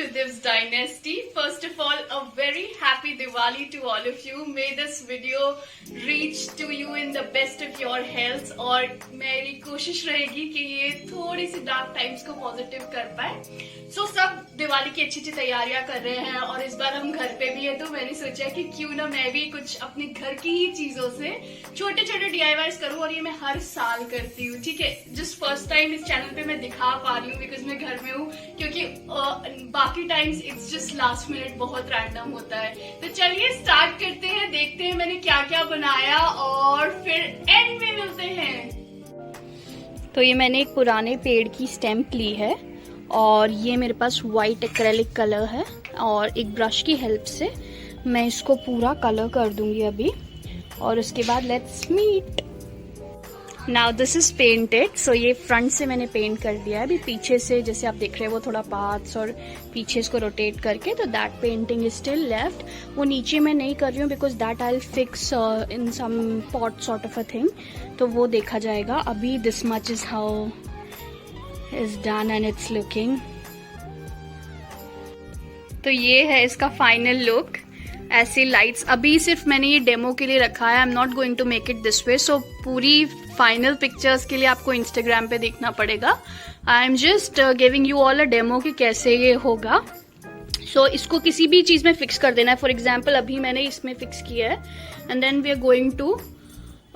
Sudhiv's Dynasty. First of all, a very happy Diwali to all of you. May this video reach to you in the best of your health. और मेरी कोशिश रहेगी कि ये थोड़ी सी dark times को positive कर पाए. So सब दिवाली की अच्छी अच्छी तैयारियां कर रहे हैं और इस बार हम घर पे भी है, तो मैंने सोचा कि क्यों ना मैं भी कुछ अपने घर की ही चीजों से छोटे छोटे DIYs करूं. और ये मैं हर साल करती हूँ, ठीक है. जस्ट फर्स्ट टाइम इस चैनल पे मैं दिखा पा रही हूँ बिकॉज मैं घर में हूँ, क्योंकि बाकी times it's just last minute बहुत रैंडम होता है. तो चलिए स्टार्ट करते हैं, देखते हैं मैंने क्या क्या बनाया और फिर एंड में मिलते हैं. तो ये मैंने एक पुराने पेड़ की स्टेम्प ली है और ये मेरे पास वाइट एक्रेलिक कलर है और एक ब्रश की हेल्प से मैं इसको पूरा कलर कर दूंगी अभी, और उसके बाद let's meet. Now this is painted. So ये फ्रंट से मैंने पेंट कर दिया है. अभी पीछे से जैसे आप देख रहे हैं वो थोड़ा पार्ट्स और पीछे इसको रोटेट करके, तो that painting is still left. वो नीचे मैं नहीं कर रही हूँ because that I will fix in some pot sort of a thing, तो वो देखा जाएगा. अभी this much is how is done and it's looking. तो ये है इसका फाइनल लुक. ऐसी लाइट्स अभी सिर्फ मैंने ये डेमो के लिए रखा है. I am not going to make it this way. So पूरी फाइनल पिक्चर्स के लिए आपको इंस्टाग्राम पे देखना पड़ेगा. I am just giving you all a demo कि कैसे ये होगा. सो इसको किसी भी चीज में फिक्स कर देना है. फॉर एग्जाम्पल अभी मैंने इसमें फिक्स किया है and then we are going to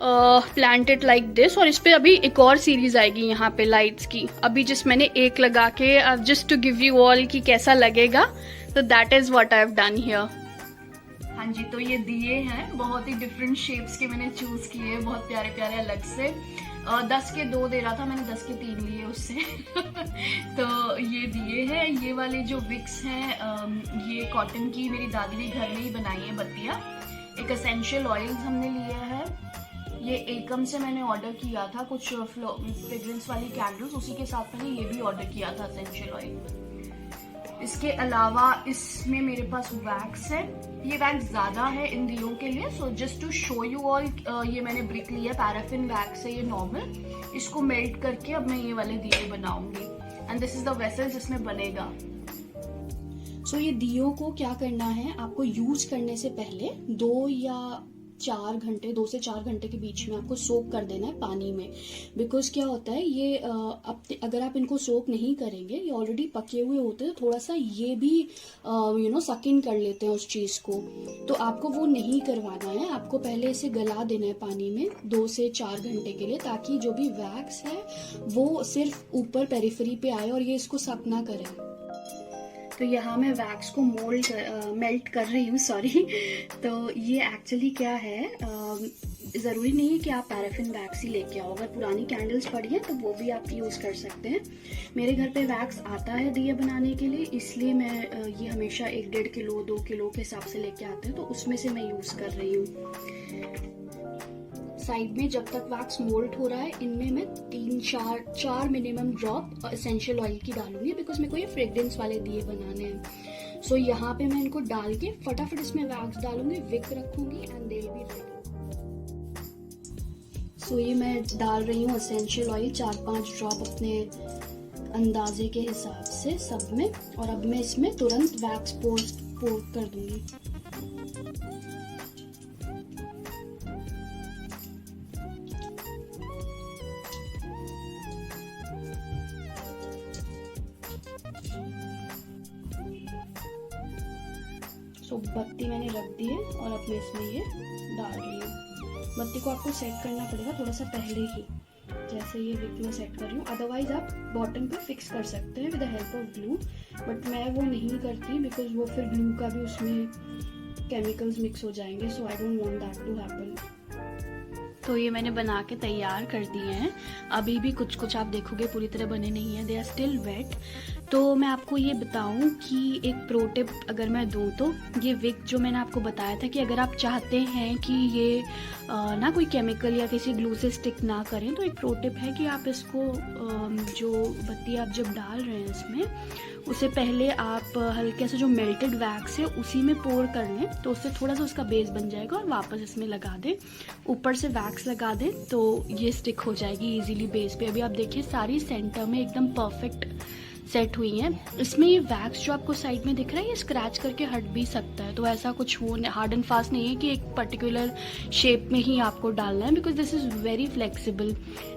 plant it like this. और इस पे अभी एक और सीरीज आएगी यहाँ पे लाइट्स की. अभी जस्ट मैंने एक लगा के just to give you all कि कैसा लगेगा. तो that is what I have done here. हाँ जी, तो ये दिए हैं बहुत ही डिफरेंट शेप्स के मैंने चूज किए, बहुत प्यारे प्यारे अलग से. 10 के 2 दे रहा था, मैंने 10 के 3 लिए उससे. तो ये दिए हैं. ये वाले जो विक्स हैं ये कॉटन की मेरी दादी ने घर में ही बनाई है बत्तियां. एक एसेंशियल ऑयल्स हमने लिया है. ये एकम से मैंने ऑर्डर किया था कुछ फ्रेग्रेंस वाली कैंडल्स, उसी के साथ मैंने ये भी ऑर्डर किया था एसेंशियल ऑयल. इसके अलावा इसमें मेरे पास वैक्स है. ये वैक्स ज्यादा है इन दियों के लिए, so just to show you all ये मैंने ब्रिक लिया. पैराफिन वैक्स है ये नॉर्मल. इसको मेल्ट करके अब मैं ये वाले दिए बनाऊंगी and this is the vessel जिसमें बनेगा. सो ये दियों को क्या करना है, आपको यूज करने से पहले 2 से 4 घंटे के बीच में आपको सोक कर देना है पानी में. बिकॉज क्या होता है ये अगर आप इनको सोक नहीं करेंगे, ये ऑलरेडी पके हुए होते हैं, थोड़ा सा ये भी सक इन कर लेते हैं उस चीज को. तो आपको वो नहीं करवाना है. आपको पहले इसे गला देना है पानी में 2 से 4 घंटे के लिए, ताकि जो भी वैक्स है वो सिर्फ ऊपर पेरिफेरी पे आए और ये इसको सक ना करे. तो यहाँ मैं वैक्स को मेल्ट कर रही हूँ, सॉरी. तो ये एक्चुअली क्या है, ज़रूरी नहीं है कि आप पैराफिन वैक्स ही लेके आओ. अगर पुरानी कैंडल्स पड़ी हैं तो वो भी आप यूज़ कर सकते हैं. मेरे घर पे वैक्स आता है दिए बनाने के लिए, इसलिए मैं ये हमेशा 1-1.5 किलो 2 किलो के हिसाब से लेके आते हैं, तो उसमें से मैं यूज़ कर रही हूँ. साइड में जब तक वैक्स मोल्ट हो रहा है, इनमें मैं 3-4 मिनिमम ड्रॉप एसेंशियल ऑयल की डालूंगी, बिकॉज मेरे को ये फ्रेग्रेंस वाले दिए बनाने हैं. सो यहाँ पे मैं इनको डाल के फटाफट इसमें वैक्स डालूंगी, विक रखूंगी and they will be ready. So ये मैं डाल रही हूँ एसेंशियल ऑयल 4-5 ड्रॉप अपने अंदाजे के हिसाब से सब में. और अब मैं इसमें तुरंत वैक्स पोर कर दूंगी. तो बत्ती मैंने रख दी है और अब मैं इसमें ये डाल रही हूँ. बत्ती को आपको सेट करना पड़ेगा थोड़ा सा पहले ही, जैसे ये विक में सेट कर रही हूँ. अदरवाइज आप बॉटम पे फिक्स कर सकते हैं with the help of glue, but मैं वो नहीं करती बिकॉज वो फिर ग्लू का भी उसमें केमिकल्स मिक्स हो जाएंगे. So I don't want that to happen. तो ये मैंने बना के तैयार कर दिए हैं. अभी भी कुछ कुछ आप देखोगे पूरी तरह बने नहीं है, दे आर स्टिल वेट. तो मैं आपको ये बताऊं कि एक प्रो टिप अगर मैं दूं तो ये विक जो मैंने आपको बताया था कि अगर आप चाहते हैं कि ये ना कोई केमिकल या किसी ग्लू से स्टिक ना करें, तो एक प्रो टिप है कि आप इसको जो बत्ती आप जब डाल रहे हैं इसमें, उससे पहले आप हल्के से जो मेल्टेड वैक्स है उसी में पोर कर लें, तो उससे थोड़ा सा उसका बेस बन जाएगा. और वापस इसमें लगा दें, ऊपर से वैक्स लगा दें, तो ये स्टिक हो जाएगी इजीली बेस पे. अभी आप देखिए सारी सेंटर में एकदम परफेक्ट सेट हुई हैं। इसमें ये वैक्स जो आपको साइड में दिख रहा है ये स्क्रैच करके हट भी सकता है, तो ऐसा कुछ वो हार्ड एंड फास्ट नहीं है कि एक पर्टिकुलर शेप में ही आपको डालना है, because this is very flexible.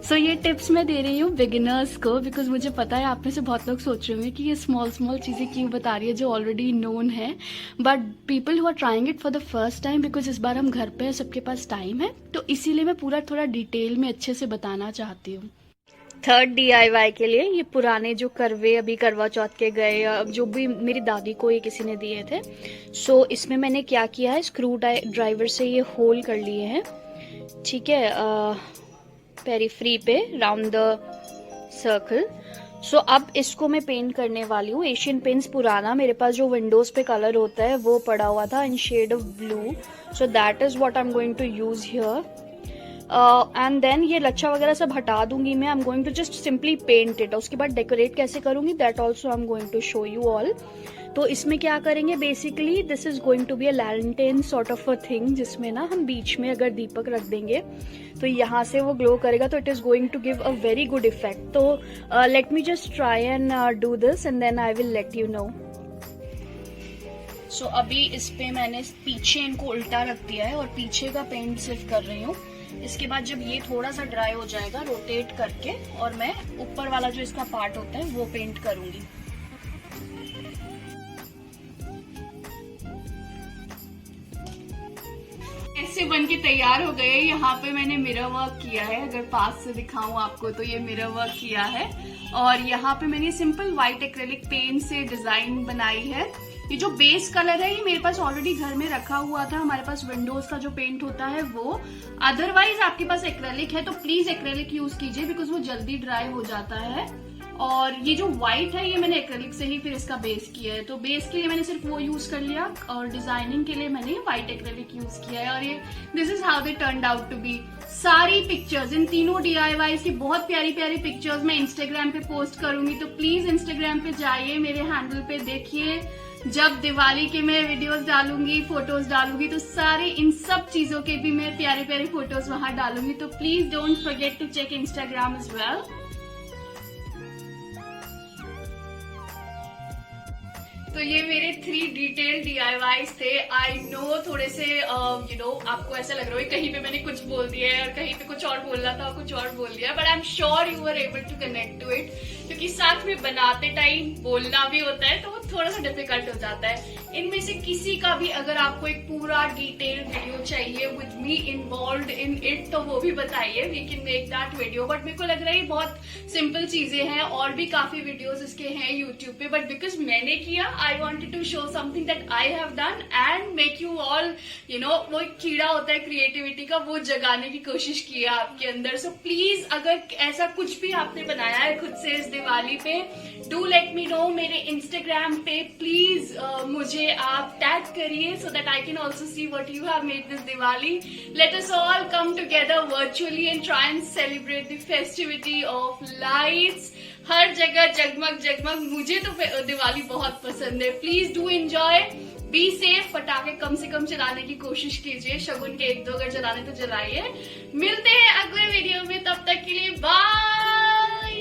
So ये टिप्स मैं दे रही हूँ बिगिनर्स को, बिकॉज मुझे पता है आप में से बहुत लोग सोच रहे होंगे कि ये स्मॉल स्मॉल चीज़ें क्यों बता रही है जो ऑलरेडी नोन है, but people who are trying it for the first time, because इस बार हम घर पे हैं, सबके पास टाइम है, तो इसीलिए मैं पूरा थोड़ा डिटेल में अच्छे से बताना चाहती हूँ। थर्ड DIY के लिए ये पुराने जो करवे अभी करवा चौथ के गए, जो भी मेरी दादी को ये किसी ने दिए थे, सो इसमें मैंने क्या किया है, स्क्रू ड्राइवर से ये होल कर लिए हैं, ठीक है, पेरीफ्री पे राउंड द सर्कल। सो अब इसको मैं पेंट करने वाली हूँ। एशियन पेंट्स पुराना मेरे पास जो विंडोज पे कलर होता है वो पड़ा हुआ था in shade of blue, so that is what I am going to use here. And then ये लच्छा वगैरह सब हटा दूंगी मैं, I am going to just simply paint it. उसके बाद डेकोरेट कैसे करूंगी that also I am going to show you all. तो इसमें क्या करेंगे, basically this is going to be a lantern sort of a thing, जिसमें ना हम बीच में अगर दीपक रख देंगे तो यहाँ से वो ग्लो करेगा, तो it is going to give a very good effect. तो let me just try and do this and then I will let you know. So अभी इस पे मैंने पीछे इनको उल्टा रख दिया है और पीछे का पेंट सिर्फ कर रही हूँ। इसके बाद जब ये थोड़ा सा ड्राई हो जाएगा रोटेट करके, और मैं ऊपर वाला जो इसका पार्ट होता है वो पेंट करूंगी। ऐसे बन के तैयार हो गए। यहाँ पे मैंने मिरर वर्क किया है, अगर पास से दिखाऊं आपको तो ये मिरर वर्क किया है, और यहाँ पे मैंने सिंपल व्हाइट एक्रेलिक पेंट से डिजाइन बनाई है। ये जो बेस कलर है ये मेरे पास ऑलरेडी घर में रखा हुआ था, हमारे पास विंडोज का जो पेंट होता है वो। अदरवाइज आपके पास एक्रेलिक है तो प्लीज एक्रेलिक यूज कीजिए, बिकॉज वो जल्दी ड्राई हो जाता है। और ये जो व्हाइट है ये मैंने एक्रेलिक से ही फिर इसका बेस किया है, तो बेस के लिए मैंने सिर्फ वो यूज कर लिया, और डिजाइनिंग के लिए मैंने व्हाइट एक्रेलिक यूज किया है। और ये this is how they turned out to be. सारी पिक्चर्स इन तीनों DIYs की बहुत प्यारी प्यारी पिक्चर्स मैं इंस्टाग्राम पे पोस्ट करूंगी, तो प्लीज इंस्टाग्राम पे जाइए, मेरे हैंडल पे देखिए। जब दिवाली के मैं वीडियोस डालूंगी, फोटोज डालूंगी, तो सारे इन सब चीजों के भी मैं प्यारे प्यारे फोटोज वहां डालूंगी, तो please don't forget to check Instagram as well. तो ये मेरे 3 डिटेल DIYs थे। आई नो थोड़े से आपको ऐसा लग रहा है कहीं पे मैंने कुछ बोल दिया है और कहीं पे कुछ और बोलना था कुछ और बोल दिया, but I am sure you are able to connect to it, क्योंकि साथ में बनाते टाइम बोलना भी होता है तो वो थोड़ा सा डिफिकल्ट हो जाता है। इनमें से किसी का भी अगर आपको एक पूरा डिटेल वीडियो चाहिए with me involve in it, तो वो भी बताइए, we can make that video. But मेरे को लग रहा है बहुत सिंपल चीजें हैं, और भी काफी वीडियोस इसके हैं यूट्यूब पे, बट बिकॉज मैंने किया I wanted to show something that I have done and make you all, वो एक कीड़ा होता है क्रिएटिविटी का, वो जगाने की कोशिश की है आपके अंदर। सो प्लीज अगर ऐसा कुछ भी आपने बनाया है खुद से इस दिवाली पे, डू लेट मी नो मेरे इंस्टाग्राम पे प्लीज। मुझे आप टैग करिए so that I can also see what you have made this Diwali. Let us all come together virtually and try and celebrate the festivity of lights. हर जगह जगमग जगमग, मुझे तो दिवाली बहुत पसंद है। Please do enjoy, be safe, पटाखे कम से कम चलाने की कोशिश कीजिए, शगुन के 1-2 अगर जलाने तो जलाइए। मिलते हैं अगले वीडियो में, तब तक के लिए बाय।